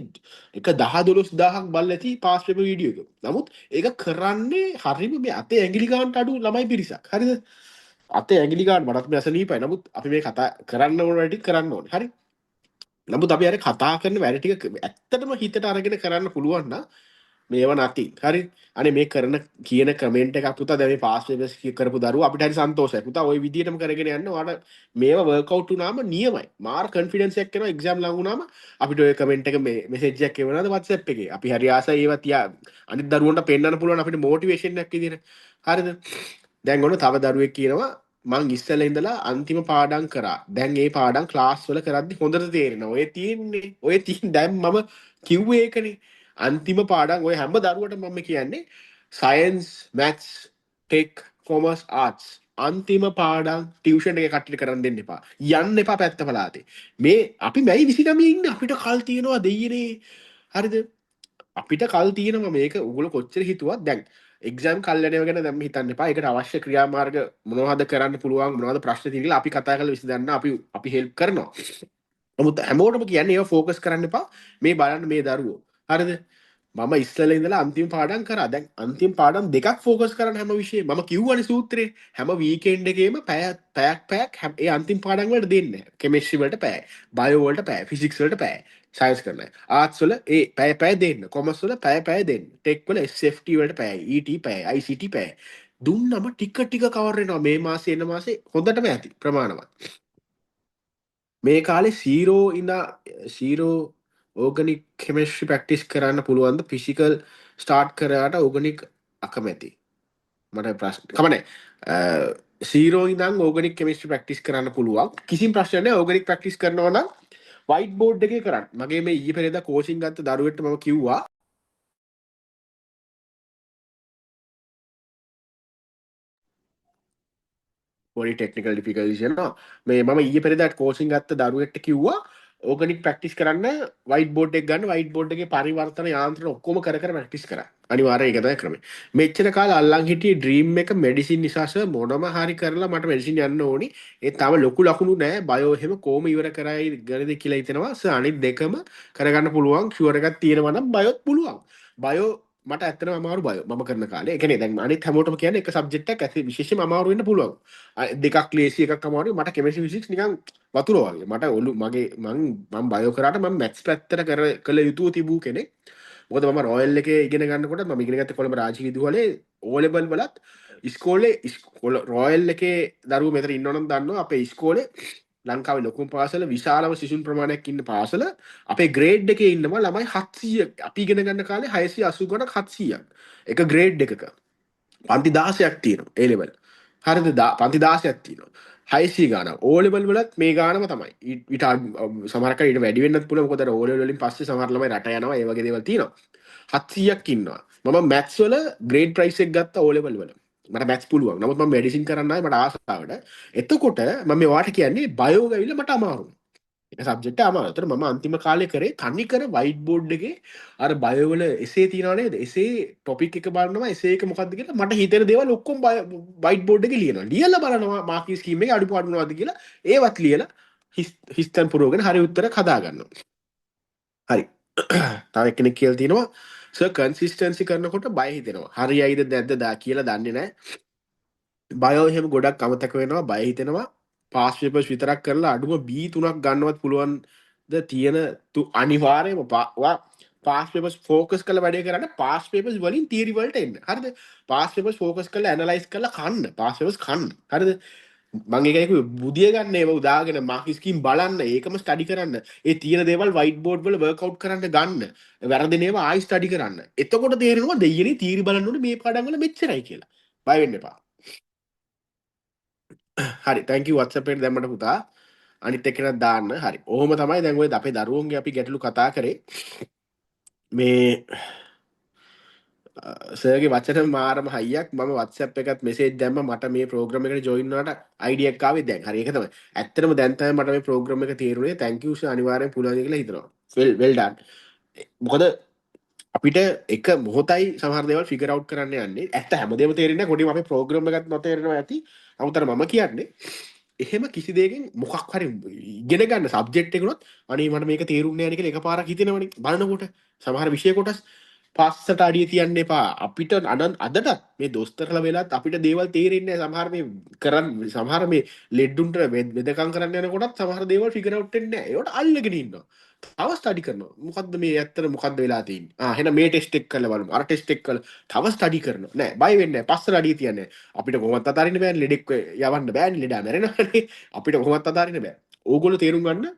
Speaker 1: එක 10 12000ක් බලලා ඇති පාස් පේපර් වීඩියෝ එක. නමුත් ඒක කරන්නේ හරියම මේ අතේ ඇඟිලි ගන්නට අඩු ළමයි පිරිසක්. හරිද? අතේ ඇඟිලි ගන්න මටත් මේ අසනීපයි. නමුත් අපි මේ කතා කරන්න ඕන වැඩි කරන්න ඕනේ. හරි? නමුත් අපි අර කතා කරන වැඩ ටික ඇත්තටම හිතට අරගෙන කරන්න පුළුවන් නම් මේව නැති හරි අනේ මේ කරන කියන කමෙන්ට් එකක් පුතා දැන් මේ පාස් පේපර්ස් කරපු දරුවෝ අපිට හරි සන්තෝෂයි පුතා ওই විදිහටම කරගෙන යන්න ඔයාලා මේව වර්ක්අවුට් වුණාම නියමයි මාර කොන්ෆිඩන්ස් එකක් එනවා එක්සෑම් ලඟ වුණාම අපිට ඔය කමෙන්ට් එක මේ මෙසේජ් එකක් එවනවාද WhatsApp එකේ අපි හරි ආසයි ඒවා තියා අනිත් දරුවන්ට පෙන්වන්න පුළුවන් අපිට මොටිවේෂන් එකක් විදිහට හරිද දැන් ඔන්න තව දරුවෙක් කියනවා මං ඉස්සෙල්ලා ඉඳලා අන්තිම පාඩම් කරා දැන් ඒ පාඩම් ක්ලාස් වල කරද්දි හොඳට තේරෙනවා ඔය තියෙන දැන් මම කිව්වේ ඒකනේ අන්තිම පාඩම් ඔය හැම දරුවටම මම කියන්නේ science maths tech commerce arts අන්තිම පාඩම් ටියුෂන් එක කට්ටියට කරන් දෙන්න එපා යන්න එපා පැත්ත පලාතේ මේ අපි මැයි 29 ඉන්නේ අපිට කල් තියනවා දෙයියනේ හරිද අපිට කල් තියෙනවා මේක උගල කොච්චර හිතුවත් දැන් එක්සෑම් කල්යනව ගැන දැන් හිතන්න එපා ඒකට අවශ්‍ය ක්‍රියාමාර්ග මොනවද කරන්න පුළුවන් මොනවද ප්‍රශ්න තියෙන්නේ කියලා අපි කතා කරලා විසඳන්න අපි හෙල්ප් කරනවා නමුත් හැමෝටම කියන්නේ ඒවා ફોકસ කරන්න එපා මේ බලන්න මේ දරුවෝ හරිද මම ඉස්සෙල්ලා ඉඳලා අන්තිම පාඩම් කරා දැන් අන්තිම පාඩම් දෙකක් ફોકસ කරන්න හැම විෂයෙම මම කිව්වනේ සූත්‍රේ හැම වීකෙන්ඩ් එකේම පැයක් ඒ අන්තිම පාඩම් වලට දෙන්න කෙමිස්ට්‍රි වලට පැය බයෝ වලට පැය ෆිසික්ස් වලට පැය සයින්ස් කරන්න ආර්ට්ස් වල ඒ පැය දෙන්න කොමර්ස් වල පැය දෙන්න ටෙක් වල SFT වලට පැය ET පැය ICT පැය දුන්නම ටික ටික කවර් වෙනවා මේ මාසේ එන මාසේ හොඳටම ඇති ප්‍රමාණවත් මේ කාලේ සීරෝ ඕගනික් කෙමිස්ට්‍රි ප්‍රැක්ටිස් කරන්න පුළුවන්ද ෆිසිකල් ස්ටාර්ට් කරාට ඕගනික් අකමැති මට ප්‍රශ්න කමනේ සීරෝ ඉඳන් ඕගනික් කෙමිස්ට්‍රි ප්‍රැක්ටිස් කරන්න පුළුවන් කිසිම ප්‍රශ්නයක් නැහැ ඕගනික් ප්‍රැක්ටිස් කරනවා නම් වයිට් බෝඩ් එකේ කරන්න මගේ මේ ඊයේ පෙරේදා කෝචින් ගත්ත දරුවෙක්ට මම කිව්වා පොඩි ටෙක්නිකල් ඩිෆිකල්ටිස් එනවා මේ මම ඊයේ පෙරේදා කෝචින් ගත්ත දරුවෙක්ට කිව්වා ඕගනික් ප්‍රැක්ටිස් කරන්න වයිට් බෝඩ් එක ගන්න වයිට් බෝඩ් එකේ පරිවර්තන යාන්ත්‍රණ ඔක්කොම කර ප්‍රැක්ටිස් කරා අනිවාර්යයෙන් ඒක තමයි ක්‍රමය මෙච්චර කාලේ අල්ලන් හිටියේ ඩ්‍රීම් එක මෙඩිසින් නිසා සර් මොනම හරි කරලා මට මෙඩිසින් යන්න ඕනි ඒ තාම ලොකු ලකුණු නෑ බයෝ එහෙම කොහොම ඉවර කරයි ගණිත කියලා හිතනවා සර් අනිත් දෙකම කරගන්න පුළුවන් ෂුවර් එකක් තියෙනවා නම් බයොත් පුළුවන් බයෝ මට ඇත්තටම අමාරු බයෝ මම කරන කාලේ ඒ කියන්නේ දැන් අනිත් හැමෝටම කියන්නේ එක සබ්ජෙක්ට් එකක් ඇති විශේෂයෙන්ම අමාරු වෙන්න පුළුවන් දෙකක් ලේසි එකක් අමාරුයි මට කෙමිස්ට්‍රි ෆිසික්ස් නිකන් වතුර වගේ මට ඔලු මගේ මම බයෝ කරාට මම මැත්ස් පැත්තට කළ යුතුව තිබූ කෙනෙක් මොකද මම රොයල් එකේ ඉගෙන ගන්නකොට මම ඉගෙන ගත්තේ කොළඹ රාජකීය විදුහලේ O level වලත් ඉස්කෝලේ රොයල් එකේ දරුවෝ මෙතන ඉන්නවනම් දන්නවා අපේ ඉස්කෝලේ ලංකාවේ ලොකුම පාසල විශාලම සිසුන් ප්‍රමාණයක් ඉන්න පාසල අපේ ග්‍රේඩ් එකේ ඉන්නවා ළමයි 700 අපි ඉගෙන ගන්න කාලේ 680 ගණන් 700ක් එක ග්‍රේඩ් එකක පන්ති 16ක් තියෙනවා A level හරිද පන්ති 16ක් තියෙනවා 600 ගානක් O level වලත් මේ ගානම තමයි ඊට සමහරකට ඊට වැඩි වෙන්නත් පුළුවන් මොකද O level වලින් පස්සේ සමහර ළමයි රට යනවා ඒ වගේ දේවල් තියෙනවා 700ක් ඉන්නවා මම මැත්ස් වල ග්‍රේඩ් ප්‍රයිස් එක ගත්තා O level වල මට මැත්ස් පුළුවන් නමුත් මම මෙඩිසින් කරන්න ආවේ මට ආසාවට එතකොට මම මේ වාට කියන්නේ බයෝ ගවිලා මට අමාරුයි එක සබ්ජෙක්ට් අමාරුයි. ඒතර මම අන්තිම කාලේ කරේ තනිකර වයිට් බෝඩ් එකේ අර බයෝ වල එසේ තියනවා නේද? එසේ ටොපික් එක බලනවා එසේ එක මොකක්ද කියලා මට හිතෙන දේවල් ඔක්කොම වයිට් බෝඩ් එකේ ලියනවා. ලියලා බලනවා මාකි ස්කීම් එකේ අඩුපාඩු මොනවද කියලා ඒවත් ලියලා හිස්තන් පුරවගෙන හරි උත්තරයක් හදා ගන්නවා. හරි. තව එක්කෙනෙක් කියලා තිනවා සර් කන්සිස්ටන්සි කරනකොට බය හිතෙනවා. හරියයිද නැද්ද කියලා දන්නේ නැහැ. බයෝ එහෙම ගොඩක් අමතක වෙනවා බය හිතෙනවා පාස් පේපර්ස් විතරක් කරලා අඩුම B3ක් ගන්නවත් පුළුවන්ද තියෙන අනිවාර්යයෙන්ම පාස් පේපර්ස් ફોකස් කරලා වැඩේ කරන්න පාස් පේපර්ස් වලින් තියරි වලට එන්න හරිද පාස් පේපර්ස් ફોකස් කරලා ඇනලයිස් කරලා කන්න පාස් පේපර්ස් කන්න හරිද මම ඒකයි කිව්වේ බුදිය ගන්න ඒව උදාගෙන මාක් ස්කීම් බලන්න ඒකම ස්ටඩි කරන්න ඒ තියෙන දේවල් වයිට් බෝඩ් වල වර්ක්අවුට් කරන්න ගන්න වැරදෙන ඒවා ආයි ස්ටඩි කරන්න එතකොට තේරෙනවා දෙයියනේ තියරි බලන්න ඕනේ මේ පාඩම් වල මෙච්චරයි කියලා බය වෙන්න එපා හරි තැංක යු WhatsApp එකට දැම්මට පුතා අනිත් එක්කෙනත් දාන්න හරි ඔහොම තමයි දැන් ඔය අපේ දරුවන්ගේ අපි ගැටලු කතා කරේ මේ සර්ගේ වචන මාරම හයියක් මම WhatsApp එකත් මෙසේජ් දැම්ම මට මේ ප්‍රෝග්‍රෑම් එකට ජොයින් වුණාට අයිඩියා එකක් ආවේ දැන් හරි ඒක තමයි ඇත්තටම දැන් තමයි මට මේ ප්‍රෝග්‍රෑම් එක තේරුනේ thank you sir අනිවාර්යෙන් පුළුවන් කියලා හිතනවා well done මොකද අපිට එක මොහොතයි සමහර දේවල් ෆිගර් අවුට් කරන්න යන්නේ ඇත්ත හැමදේම තේරෙන්නේ නැහැ කොටිම අපේ ප්‍රෝග්‍රෑම් එකත් නොතේරෙනවා ඇති නමුත් අර මම කියන්නේ එහෙම කිසි දෙයකින් මොකක් හරි ඉගෙන ගන්න සබ්ජෙක්ට් එකනොත් අනේ මට මේක තේරුන්නේ නැහැ කියලා එකපාරක් හිතෙනවනේ බලනකොට සමහර විෂය කොටස් පස්සට අඩිය තියන්න එපා අපිට අදටත් මේ දොස්තරලා වෙලත් අපිට දේවල් තේරෙන්නේ නැහැ සමහර මේ කරන් සමහර මේ ලෙඩුන්ට වෙදකම් කරන්න යනකොටත් සමහර දේවල් ෆිගර් අවුට් වෙන්නේ නැහැ ඒවට අල්ලගෙන ඉන්නවා තව ස්ටඩි කරනවා මොකක්ද මේ ඇත්තට මොකක්ද වෙලා තියෙන්නේ එහෙනම් මේ ටෙස්ට් එක කරලා බලමු අර ටෙස්ට් එක කරලා තව ස්ටඩි කරනවා නෑ බය වෙන්නේ නෑ පස්සට අඩිය තියන්නේ අපිට කොහොමවත් අතාරින්න බෑනේ ලෙඩෙක් යවන්න බෑනේ ලෙඩා මැරෙනවානේ අපිට කොහොමවත් අතාරින්න බෑ ඕගොල්ලෝ තේරුම් ගන්න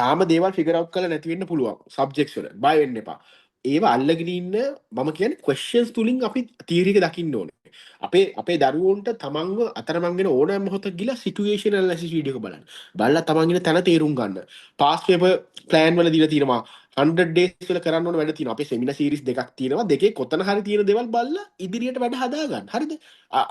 Speaker 1: තාම දේවල් ෆිගර් අවුට් කරලා නැති වෙන්න පුළුවන් සබ්ජෙක්ට්ස් වල බය වෙන්න එපා ඒව අල්ලගෙන ඉන්න මම කියන්නේ ක්වෙස්චන්ස් තුලින් අපි තියරි එක දකින්න ඕනේ අපේ දරුවන්ට තමන්ව අතරමංගෙන ඕනෑම මොහොතක ගිහලා සිටුේෂන් ඇනලිසිස් වීඩියෝ එක බලන්න. බලලා තමන් ඉන්න තැන තේරුම් ගන්න. පාස් පේපර් ප්ලෑන් වල දීලා තියෙනවා 100 days වල කරන්න ඕන වැඩ තියෙනවා. අපේ සෙමිනාර් සීරීස් දෙකක් තියෙනවා. දෙකේ කොතන හරි තියෙන දේවල් බලලා ඉදිරියට වැඩ හදා ගන්න. හරිද?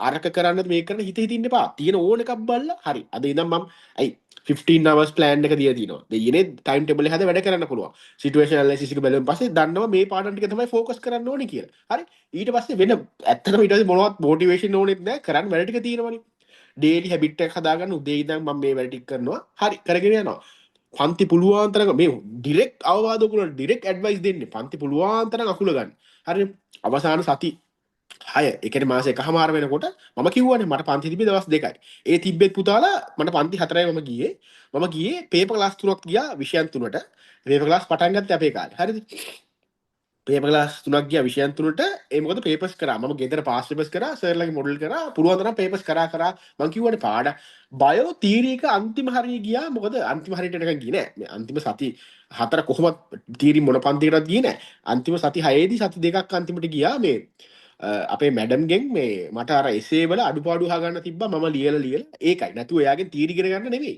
Speaker 1: අරක කරන්න මේක කරන්න හිත හිතින් එපා. තියෙන ඕන එකක් බලලා හරි. අද ඉඳන් මම ඇයි 15 hours plan එක දීලා තියෙනවා. දෙයිනේ time table එක හද වැඩ කරන්න පුළුවන්. situation analysis එක බැලුවෙන් පස්සේ දන්නවා මේ පාඩම් ටික තමයි focus කරන්න ඕනේ කියලා. හරි? ඊට පස්සේ වෙන ඇත්තටම ඊට පස්සේ මොනවත් motivation ඕනෙත් නැහැ. කරන්න වැඩ ටික තියෙනවනේ. daily habit එකක් හදාගන්න උදේ ඉඳන් මම මේ වැඩ ටික කරනවා. හරි කරගෙන යනවා. පන්ති පුළුවන් තරම් මේ ඩිරෙක්ට් අවවාද ඔයගොල්ලෝ ඩිරෙක්ට් ඇඩ්වයිස් දෙන්නේ. පන්ති පුළුවන් තරම් අකුල ගන්න. හරි? අවසාන සති 6 ඒ කියන්නේ මාස එකමාර වෙනකොට මම කිව්වනේ මට පන්ති තිබ්බේ දවස් 2යි. ඒ තිබ්බෙත් පුතාලා මට පන්ති 4යි මම ගියේ පේපර් ක්ලාස් 3ක් ගියා විෂයන් 3ට. පේපර් ක්ලාස් පටන් ගත්තේ අපේ කාලේ. හරිද? පේපර් ක්ලාස් 3ක් ගියා විෂයන් 3ට. ඒ මොකද පේපර්ස් කරා. මම ගෙදර පාස් පේපර්ස් කරා, සර්ලගේ මොඩල් කරා, පුළුවන් තරම් පේපර්ස් කරා මම කිව්වනේ පාඩම් බයෝ තීරි එක අන්තිම හරිය ගියා. මොකද අන්තිම හරියට නිකන් ගියේ නෑ. මේ අන්තිම සති 4 කොහොමද තීරි මොන පන්තිකටවත් ගියේ නෑ. අන්තිම සති 6 දී සති දෙකක් අන්තිමට ගියා මේ අපේ මැඩම්ගෙන් මේ මට අර එසේ වල අඩුපාඩු හගන්න තිබ්බා මම ලියලා ඒකයි නැතුව එයාගෙන් තීරි ඉගෙන ගන්න නෙවෙයි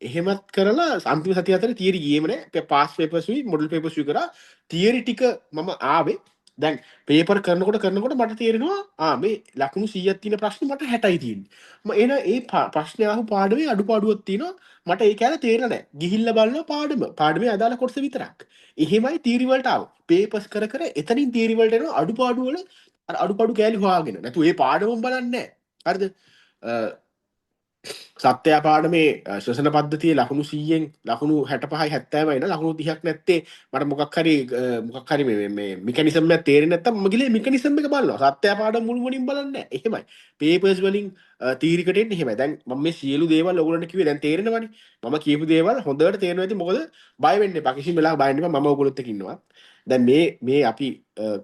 Speaker 1: එහෙමත් කරලා අන්තිම සතිය අතර තීරි ගියේම නෑ පාස් පේපර්ස් උයි මොඩල් පේපර්ස් උයි කරා තීරි ටික මම ආවේ දැන් පේපර් කරනකොට මට තේරෙනවා මේ ලකුණු 100ක් තියෙන ප්‍රශ්නේ මට 60යි තියෙන්නේ මම එන ඒ ප්‍රශ්නේ අහපු පාඩමේ අඩුපාඩුවක් තියෙනවා මට ඒක ඇල තේරෙලා නෑ ගිහිල්ලා බලනවා පාඩමේ අදාළ කොටස විතරක් එහෙමයි තීරි වලට ආව පේපර්ස් කර කර එතනින් තීරි වලට එනවා අඩුපාඩු වල අඩුපඩු කෑලි හොයාගෙන නැතු ඒ පාඩමම් බලන්න හරිද සත්‍යයා පාඩමේ ශ්වසන පද්ධතියේ ලකුණු 100න් ලකුණු 65යි 70යි න ලකුණු 30ක් නැත්තේ මට මොකක් හරි මේ මෙකැනිසම් එකක් තේරෙන්නේ නැත්තම් මම ගිහලා මෙකැනිසම් එක බලනවා සත්‍යයා පාඩම මුළුමනින් බලන්නේ එහෙමයි පේපර්ස් වලින් තීරිකට එන්නේ එහෙමයි දැන් මම මේ සියලු දේවල් ඔයගොල්ලන්ට කිව්වේ දැන් තේරෙනවනේ මම කියපු දේවල් හොඳට තේරෙනවා ඇති මොකද බය වෙන්න එපා කිසිම වෙලාවක බය වෙන්න එපා මම ඔයගොල්ලොත් එක්ක ඉන්නවා දැන් මේ අපි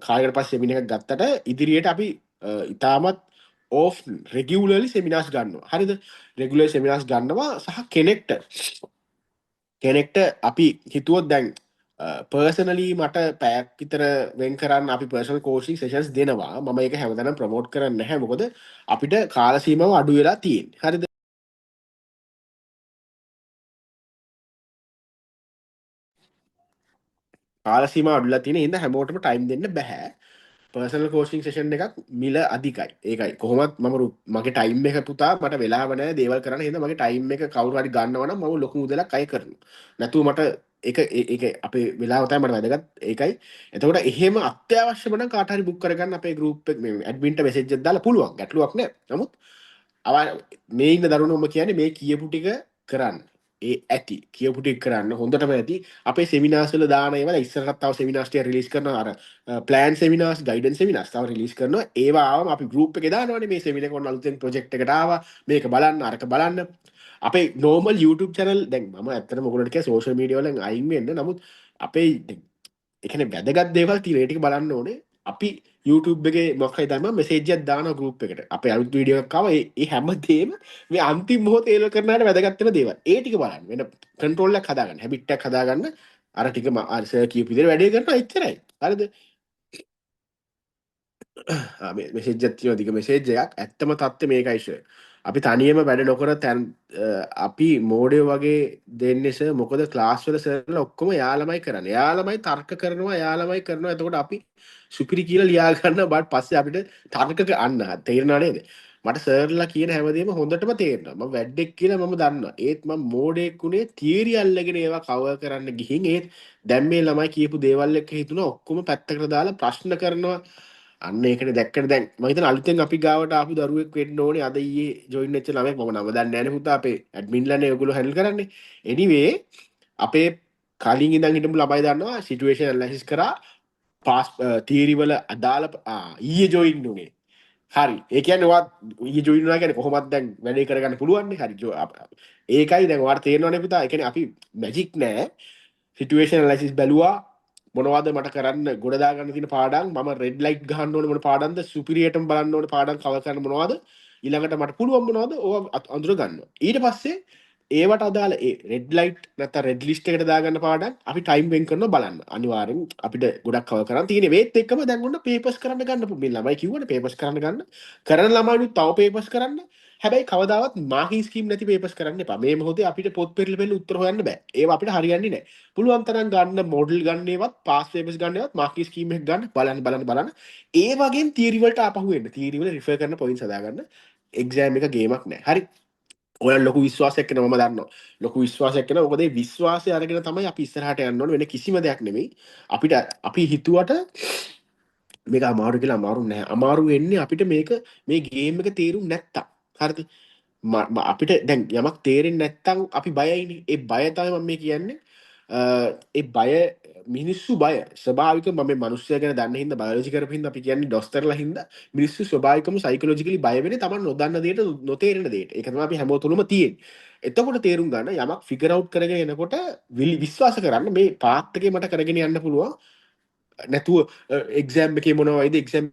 Speaker 1: කාලයකට පස්සේ සෙමිනාර් එකක් ගත්තට ඉදිරියට අපි ඉතාමත් ඕෆ් රෙගියුලර්ලි සෙමිනාර්ස් ගන්නවා හරිද රෙගුලර් සෙමිනාර්ස් ගන්නවා සහ කෙනෙක්ට අපි හිතුවොත් දැන් පර්සනලි මට පැයක් විතර වෙන් කරන්න අපි පර්සනල් කෝචින් සෙෂන්ස් දෙනවා මම ඒක හැමදාම ප්‍රොමෝට් කරන්නේ නැහැ මොකද අපිට කාල සීමාව අඩු වෙලා තියෙන්නේ හරිද කාල සීමාව අඩුලා තියෙන හින්දා හැමෝටම ටයිම් දෙන්න බෑ පර්සනල් කෝචින් සෙෂන් එකක් මිල අධිකයි ඒකයි කොහොමත් මගේ ටයිම් එක පුතා මට වෙලාව නැහැ දේවල් කරන්න හින්දා මගේ ටයිම් එක කවුරු හරි ගන්නවා නම් මම ලොකු මුදලක් අය කරනවා නැතුව මට ඒක අපේ වෙලාව තමයි මට වැදගත් ඒකයි එතකොට එහෙම අත්‍යවශ්‍යම නම් කාට හරි බුක් කරගන්න අපේ ගෲප් එක මේ ඇඩ්මින්ට මෙසේජ් එකක් දාලා පුළුවන් ගැටලුවක් නැහැ නමුත් මේ ඉන්න දරුණුම කියන්නේ මේ කියපු ටික කරන්න ඒ ඇති කියපු ටික කරන්න හොඳටම ඇති අපේ සෙමිනාර්ස් වල දාන ඒවා ඉස්සරහට තව සෙමිනාර්ස් ටික රිලීස් කරනවා අර ප්ලෑන් සෙමිනාර්ස් ගයිඩන්ස් සෙමිනාර්ස් තව රිලීස් කරනවා ඒවා ආවම අපි ගෲප් එකේ දානවානේ මේ සෙමිනාර් එක ඔන්න අලුතෙන් ප්‍රොජෙක්ට් එකට ආවා මේක බලන්න අරක බලන්න අපේ නෝමල් YouTube channel දැන් මම ඇත්තටම ඔයගොල්ලන්ට කිය සෝෂල් මීඩියා වලින් අයින් වෙන්න නමුත් අපේ එකන වැදගත් දේවල් තියෙන ඒ ටික බලන්න ඕනේ අපි YouTube එකේ මොකක් හරි දැම්මම මෙසේජ් එකක් දානවා ගෲප් එකට අපේ අලුත් වීඩියෝ එකක් ආවා ඒ හැමදේම මේ අන්තිම මොහොතේ ඒල කරනාට වැදගත් වෙන දේවල් ඒ ටික බලන්න වෙන කන්ට්‍රෝල් එකක් හදාගන්න හැබිට් එකක් හදාගන්න අර ටික අර සර් කියපු විදිහට වැඩේ කරනවා එච්චරයි හරිද මෙසේජ් එකක් තියෙනවා දිග මෙසේජ් එකක් ඇත්තම තත්ත්වය මේකයි ෂර් අපි තනියම වැඩ නොකර තැන් අපි මෝඩයෝ වගේ දෙන්නේ සර් මොකද ක්ලාස් වල සර්ලා ඔක්කොම යාළමයි කරන්නේ යාළමයි තර්ක කරනවා යාළමයි කරනවා එතකොට අපි සුපිරි කියලා ලියා ගන්න බට පස්සේ අපිට තර්ක අන්න තේරෙනව නේද මට සර්ලා කියන හැමදේම හොඳටම තේරෙනවා මම වැඩෙක් කියලා මම දන්නවා ඒත් මම මෝඩෙක් උනේ තියරි අල්ලගෙන ඒවා කවර් කරන්න ගිහින් ඒත් දැන් මේ ළමයි කියපු දේවල් එක්ක හිතුණා ඔක්කොම පැත්තකට දාලා ප්‍රශ්න කරනවා අන්න ඒකට දැක්කට දැන් මම හිතන අලුතෙන් අපි ගාවට ආපු දරුවෙක් වෙන්න ඕනේ අද ඊයේ ජොයින් වෙච්ච ළමෙක් මම නම දන්නේ නැහැ නේ පුතා අපේ ඇඩ්මින්ලානේ ඔයගොල්ලෝ හැන්ඩල් කරන්නේ එනිවේ අපේ කලින් ඉඳන් හිටපු ළමයි දන්නවා සිටුේෂන් ඇනලයිසිස් කරා පාස් තියරි වල අදාළ ඊයේ ජොයින් උනේ හරි ඒ කියන්නේ ඔයාත් ඊයේ ජොයින් වුණා කියන්නේ කොහොමද දැන් වැඩේ කරගන්න පුළුවන් නේ හරි ඒකයි දැන් ඔයාලට තේරෙනවනේ පුතා ඒ කියන්නේ අපි මැජික් නෑ සිටුවේෂන් ඇනලිසිස් බැලුවා මොනවද මට කරන්න ගොඩ දාගන්න තියෙන පාඩම් මම රෙඩ් ලයිට් ගහන්න ඕනේ මොන පාඩම්ද සුපිරියටම බලන්න ඕනේ පාඩම් කවර් කරන්න මොනවද ඊළඟට මට පුළුවන් මොනවද ඕවා අඳුර ගන්නවා ඊට පස්සේ ඒවට අදාළ ඒ රෙඩ් ලයිට් නැත්නම් රෙඩ් ලිස්ට් එකට දාගන්න පාඩම් අපි ටයිම් වෙන් කරනවා බලන්න අනිවාර්යෙන් අපිට ගොඩක් කවර් කරන්න තියෙන වේත් එක්කම දැන් ඔන්න පේපර්ස් කරන්න ගන්න මේ ළමයි කිව්වනේ පේපර්ස් කරන්න ගන්න කරන ළමයිනුත් තව පේපර්ස් කරන්න හැබැයි කවදාවත් මාකින් ස්කීම් නැති පේපර්ස් කරන්න එපා මේ මොහොතේ අපිට පොත් පෙරලිපෙළ උත්තර හොයන්න බෑ ඒවා අපිට හරියන්නේ නැහැ පුළුවන් තරම් ගන්න මොඩල් ගන්නේවත් පාස් පේපර්ස් ගන්නේවත් මාකින් ස්කීම් එක ගන්න බලන්න ඒ වගේම තියරි වලට ආපහු එන්න තියරි වල රිෆර් කරන පොයින්ට්ස් හදාගන්න එක්සෑම් එක ගේමක් නෑ හරි ඔයාලා ලොකු විශ්වාසයක් කරන මම දන්නවා ලොකු විශ්වාසයක් කරන මොකද ඒ විශ්වාසය අරගෙන තමයි අපි ඉස්සරහට යන්න ඕනේ වෙන කිසිම දෙයක් නෙමෙයි අපිට අපි හිතුවට මේක අමාරු කියලා අමාරු නෑ අමාරු වෙන්නේ අපිට මේක මේ ගේම් එක තේරුම් නැත්තම් හරිද අපිට දැන් යමක් තේරෙන්නේ නැත්තම් අපි බයයිනේ ඒ බය තමයි මම මේ කියන්නේ ඒ බය මිනිස්සු බය ස්වභාවික මම මේ මිනිස්සයා ගැන දන්න හින්දා බයොලොජි කරපු හින්දා අපි කියන්නේ ඩොස්ටර්ලා හින්දා මිනිස්සු ස්වභාවිකවම සයිකොලොජිකලි බය වෙන්නේ Taman නොදන්න දෙයට නොතේරෙන දෙයට ඒක තමයි අපි හැමෝම තුලම තියෙන්නේ එතකොට තේරුම් ගන්න යමක් ෆිගර් අවුට් කරගෙන එනකොට විශ්වාස කරන්න මේ පාත් එකේ මට කරගෙන යන්න පුළුවන් නැතුව එක්සෑම් එකේ මොනවයිද එක්සෑම්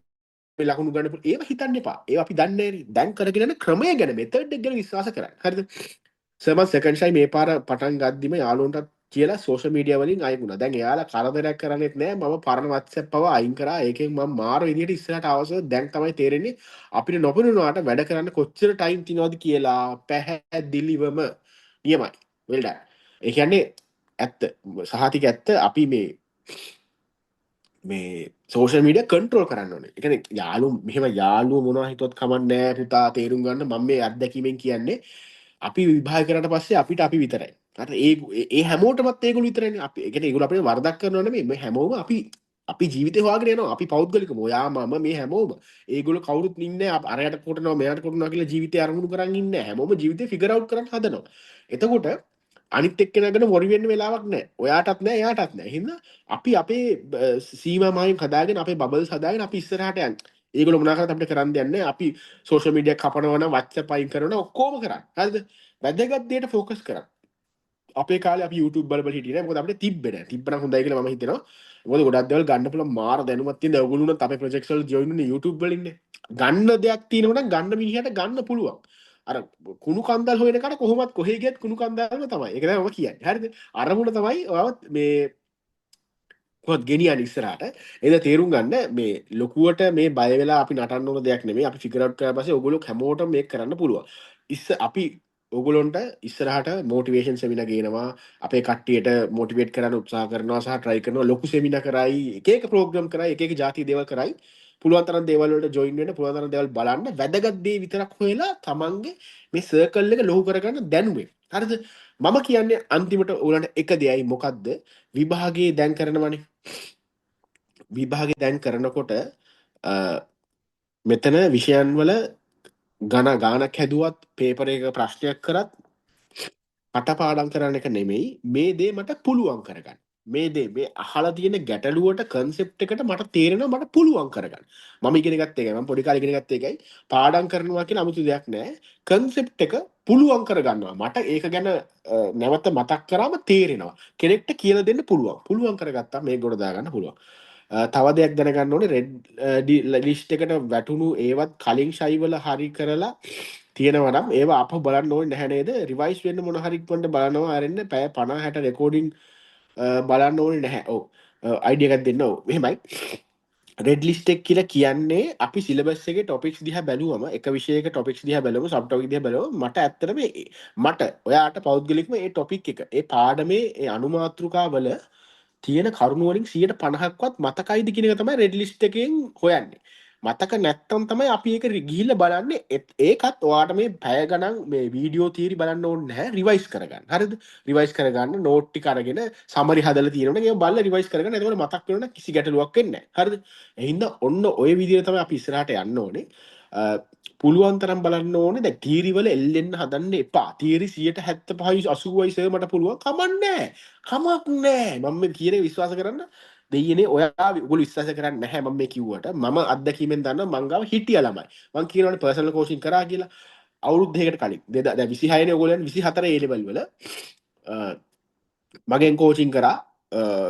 Speaker 1: මේ ලකුණු ගන්න පුළුවන් ඒව හිතන්න එපා ඒව අපි දන්නේ නැහැ දැන් කරගෙන යන ක්‍රමය ගැන මෙතඩ් එක ගැන විශ්වාස කරන්න හරිද සර් මම සෙකන්ඩ් ෂයි මේ පාර පටන් ගද්දිම යාළුවන්ටත් කියලා සෝෂල් මීඩියා වලින් අයින් වුණා දැන් එයාලා කරදරයක් කරන්නේත් නැහැ මම පරණ WhatsApp පව අයින් කරා ඒකෙන් මම මාර විදියට ඉස්සරහට අවශ්‍ය දැන් තමයි තේරෙන්නේ අපිට නොපෙනුනාට වැඩ කරන්න කොච්චර ටයිම් තියනවද කියලා පැහැදිලිවම නියමයි well done ඒ කියන්නේ ඇත්ත සහතික ඇත්ත අපි මේ සෝෂල් මීඩියා කන්ට්‍රෝල් කරන්න ඕනේ. ඒ කියන්නේ මෙහෙම යාළුවෝ මොනවා හිතුවත් කමක් නැහැ පුතා තේරුම් ගන්න මම මේ අත්දැකීමෙන් කියන්නේ අපි විභාග කරාට පස්සේ අපිට අපි විතරයි. හරි ඒ හැමෝටමත් ඒගොල්ලෝ විතරයිනේ. අපි ඒ කියන්නේ ඒගොල්ලෝ අපිට වරදක් කරනව නෙමෙයි. මේ හැමෝම අපි ජීවිතේ හොයාගෙන යනවා. අපි පෞද්ගලිකව ඔයා මම මේ හැමෝම ඒගොල්ලෝ කවුරුත් ඉන්නේ නැහැ. අරයට කොටනවා මෙයාට කොටනවා කියලා ජීවිතය අරමුණු කරන් ඉන්නේ නැහැ. හැමෝම ජීවිතේ ෆිගර් අවුට් කරන්න හදනවා. එතකොට අනිත් එක්කෙනා ගැන වොරි වෙන්න වෙලාවක් නැහැ. ඔයාටත් නැහැ, එයාටත් නැහැ. එහෙනම් අපි අපේ සීමා මායිම් හදාගෙන අපේ බබල්ස් හදාගෙන අපි ඉස්සරහට යන්න. ඒගොල්ලෝ මොනවා කරත් අපිට කරන්න දෙයක් නැහැ. අපි සෝෂල් මීඩියා කපනවා නම් WhatsApp අයින් කරනවා ඔක්කොම කරන්න. හරිද? වැදගත් දෙයට ફોකස් කරන්න. අපේ කාලේ අපි YouTube බල බල හිටියේ නෑ. මොකද අපිට තිබ්බේ නෑ. තිබ්බනම් හොඳයි කියලා මම හිතනවා. මොකද ගොඩක් දේවල් ගන්න පුළුවන් මාර දැනුමක් තියෙන. ඔයගොල්ලෝ උනත් අපේ ප්‍රොජෙක්ට්ස් වල ජොයින් වෙන්නේ YouTube වලින්නේ. ගන්න දෙයක් තියෙනවා නම් ගන්න මිනිහට ගන්න පුළුවන්. අර කුණු කන්දල් හොයන කට කොහොමත් කොහේ ගියත් කුණු කන්දල්ම තමයි. ඒක තමයි මම කියන්නේ. හරිද? අරමුණ තමයි ඔයවත් මේ කොහොත් ගෙනියන්න ඉස්සරහට. එහෙනම් තේරුම් ගන්න මේ ලොකුවට මේ බය වෙලා අපි නටන්න ඕන දෙයක් නෙමෙයි. අපි ෆිගර් අවුට් කරලා පස්සේ ඔයගොල්ලෝ හැමෝටම මේක කරන්න පුළුවන්. අපි ඔයගොල්ලොන්ට ඉස්සරහට මොටිවේෂන් සෙමිනා ගේනවා. අපේ කට්ටියට මොටිවේට් කරන්න උත්සාහ කරනවා සහ try කරනවා. ලොකු සෙමිනා කරයි, එක එක ප්‍රෝග්‍රෑම් කරයි, එක එක ಜಾති දේවල් කරයි. පුළුවන් තරම් දේවල් වලට ජොයින් වෙන්න, පුළුවන් තරම් දේවල් බලන්න. වැදගත් දේ විතරක් හොයලා තමන්ගේ මේ සර්කල් එක ලොකු කරගන්න දැනුමෙන්. හරිද? මම කියන්නේ අන්තිමට ඔයගලන්ට එක දෙයයි මොකද්ද? විභාගයේ දැන් කරනවනේ. විභාගේ දැන් කරනකොට මෙතන විෂයන් වල ගානක් හැදුවත් පේපර් එක ප්‍රශ්නයක් කරත් කටපාඩම් කරන්න එක නෙමෙයි මේ දේ මට පුළුවන් කරගන්න. මේ දේ මේ අහලා තියෙන ගැටලුවට කන්සෙප්ට් එකට මට තේරෙනවා මට පුළුවන් කරගන්න. මම ඉගෙන ගත්ත එකයි මම පොඩි කාලේ ඉගෙන ගත්ත එකයි පාඩම් කරනවා කියලා 아무තු දෙයක් නැහැ. කන්සෙප්ට් එක පුළුවන් කරගන්නවා. මට ඒක ගැන නැවත මතක් කරාම තේරෙනවා. කෙනෙක්ට කියලා දෙන්න පුළුවන්. පුළුවන් කරගත්තා මේක ගොඩ දාගන්න පුළුවන්. තව දෙයක් දැනගන්න ඕනේ රෙඩ් ලිස්ට් එකට වැටුණු ඒවත් කලින් ෂයිවල හරි කරලා තියෙනවා නම් ඒවා අප බලන්න ඕනේ නැහැ නේද රිවයිස් වෙන්න මොන හරි ඉක්මනට බලනවා ආරෙන්න පැය 50 60 රෙකෝඩින් බලන්න ඕනේ නැහැ. ඔව් අයිඩියා එකක් දෙන්න. ඔව් මෙහෙමයි. රෙඩ් ලිස්ට් එක කියලා කියන්නේ අපි සිලබස් එකේ ටොපික්ස් දිහා බැලුවම එක විෂයයක ටොපික්ස් දිහා බැලුවම සබ් ටොපික් දිහා බැලුවම මට ඇත්තටම මට ඔයාට පෞද්ගලිකව ඒ ටොපික් එක ඒ පාඩමේ ඒ අනුමාතෘකාවල තියෙන කරුණු වලින් 50%ක්වත් මතකයිද කියන එක තමයි රෙඩ් ලිස්ට් එකෙන් හොයන්නේ. මතක නැත්තම් තමයි අපි ඒක ගිහිල්ලා බලන්නේ. ඒකත් ඔයාට මේ පැය ගණන් මේ වීඩියෝ තියරි බලන්න ඕනේ නැහැ. රිවයිස් කරගන්න. හරිද? රිවයිස් කරගන්න නෝට් ටික අරගෙන සමරි හදලා තියෙනවනේ ඒක බලලා රිවයිස් කරගන්න. එතකොට මතක් වෙනවනේ කිසි ගැටලුවක් වෙන්නේ නැහැ. හරිද? එහෙනම් ඔන්න ඔය විදිහට තමයි අපි ඉස්සරහට යන්න ඕනේ. පුළුවන් තරම් බලන්න ඕනේ දැන් තීරි වල එල්ලෙන්න හදන්න එපා. තීරි 175යි 80යි සර් මට පුළුවන් කමන්නේ. කමක් නැහැ. මම මේ කියන එක විශ්වාස කරන්න. දෙයියනේ ඔයා ඔයගොල්ලෝ විශ්වාස කරන්නේ නැහැ මම මේ කිව්වට. මම අත්දැකීමෙන් දන්නවා මං ගාව හිටියා ළමයි. මං කියනවනේ පර්සනල් කෝචින් කරා කියලා. අවුරුදු දෙකකට කලින්. දැන් 26 නේ ඔයගොල්ලෝ 24 A level වල මගෙන් කෝචින් කරා.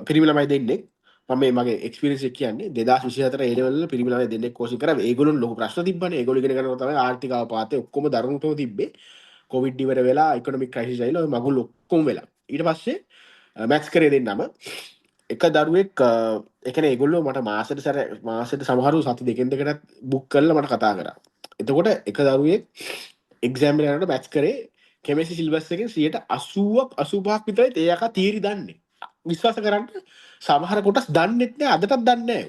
Speaker 1: පිරිමි ළමයි දෙන්නෙක් මම මේ මගේ එක්ස්පීරියන්ස් එක කියන්නේ 2024 A level වල පිරිමි ළමයි දෙන්නෙක් කෝචින් කරා ඒගොල්ලෝ ලොකු ප්‍රශ්න තිබ්බනේ ඒගොල්ලෝ ඉගෙන ගන්නවා තමයි ආර්ථික අවපාතය ඔක්කොම දරුණුටම තිබ්බේ කොවිඩ් ඉවර වෙලා ඉකොනොමික් ක්‍රයිසිස් ඇවිල්ලා ඔය මගුල් ඔක්කොම වෙලා ඊට පස්සේ මැත්ස් කරේ දෙන්නම එක දරුවෙක් ඒ කියන්නේ ඒගොල්ලෝ මට මාසෙට සමහරව සති දෙකෙන් දෙකටත් බුක් කරලා මට කතා කරා එතකොට එක දරුවෙක් එක්සෑම් එක යනකොට මැත්ස් කරේ කෙමිස්ට්‍රි සිලබස් එකෙන් 80ක් 85ක් විතරයි ඒ යකා තියරි දන්නේ විශ්වාස කරන්න සමහර කොටස් දන්නෙත් නෑ අදටත් දන්නේ නෑ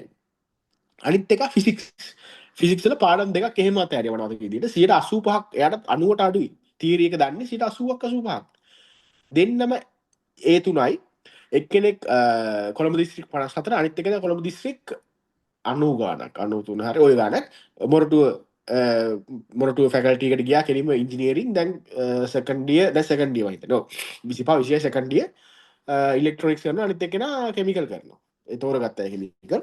Speaker 1: අනිත් එක ෆිසික්ස් වල පාඩම් දෙකක් එහෙම අතෑරියා මම මතක විදිහට 85ක් එයාට 90ට අඩුයි තියරි එක දන්නේ 80ක් 85ක් දෙන්නම ඒ තුනයි එක්කෙනෙක් කොළඹ දිස්ත්‍රික් 54 අනිත් එකද කොළඹ දිස්ත්‍රික් 90 ගානක් 93 හරි ওই ගානක් මොරටුව ෆැකල්ටි එකට ගියා කෙලින්ම ඉංජිනේරින් දැන් සෙකන්ඩ් ඉයර් දැන් සෙකන්ඩ් ඉයර් වහිත නෝ 25 26 සෙකන්ඩ් ඉයර් ඉලෙක්ට්‍රොනික්ස් කරනවා අනිත් එක්කෙනා කෙමිකල් කරනවා ඒ තෝරගත්තා ඒ කෙමිකල්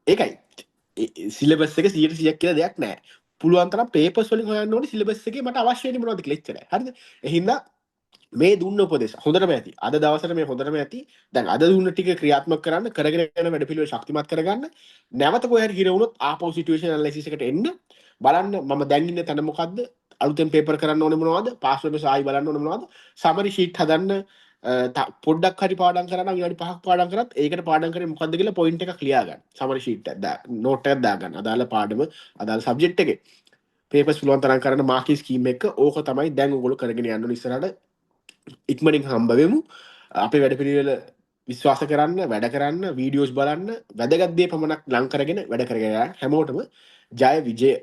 Speaker 1: ඒකයි සිලබස් එක 100%ක් කියලා දෙයක් නැහැ පුළුවන් තරම් පේපර්ස් වලින් හොයන්න ඕනේ සිලබස් එකේ මට අවශ්‍ය වෙන්නේ මොනවද කියලා එච්චරයි හරිද එහෙනම් මේ දුන්න උපදේශ හොඳටම ඇති අද දවසට මේ හොඳටම ඇති දැන් අද දුන්න ටික ක්‍රියාත්මක කරන්න කරගෙන යන වැඩපිළිවෙල ශක්තිමත් කරගන්න නැවත කොහේ හරි හිර වුණොත් ආපහු සිටුේෂන් ඇනලයිසිස් එකට එන්න බලන්න මම දැන් ඉන්න තැන මොකද්ද අලුතෙන් පේපර් කරන්න ඕනේ මොනවද පාස් වෙනස ආයි බලන්න ඕනේ මොනවද සමරි ෂීට් හදන්න පොඩ්ඩක් හරි පාඩම් කරන්න විනාඩි 5ක් පාඩම් කරත් ඒකට පාඩම් කරේ මොකද්ද කියලා පොයින්ට් එකක් ලියා ගන්න සමරි ෂීට් එක නෝට් එකක් දාගන්න අදාළ පාඩම අදාළ සබ්ජෙක්ට් එකේ පේපර්ස් පුළුවන් තරම් කරන්න මාකින් ස්කීම් එක ඕක තමයි දැන් ඔයගොල්ලෝ කරගෙන යන්න ඕනේ ඉස්සරහට ඉක්මනින් හම්බවෙමු අපේ වැඩ පිළිවෙල විශ්වාස කරන්න වැඩ කරන්න වීඩියෝස් බලන්න වැදගත් දේ පමණක් ලං කරගෙන වැඩ කරගෙන යන්න හැමෝටම ජය විජය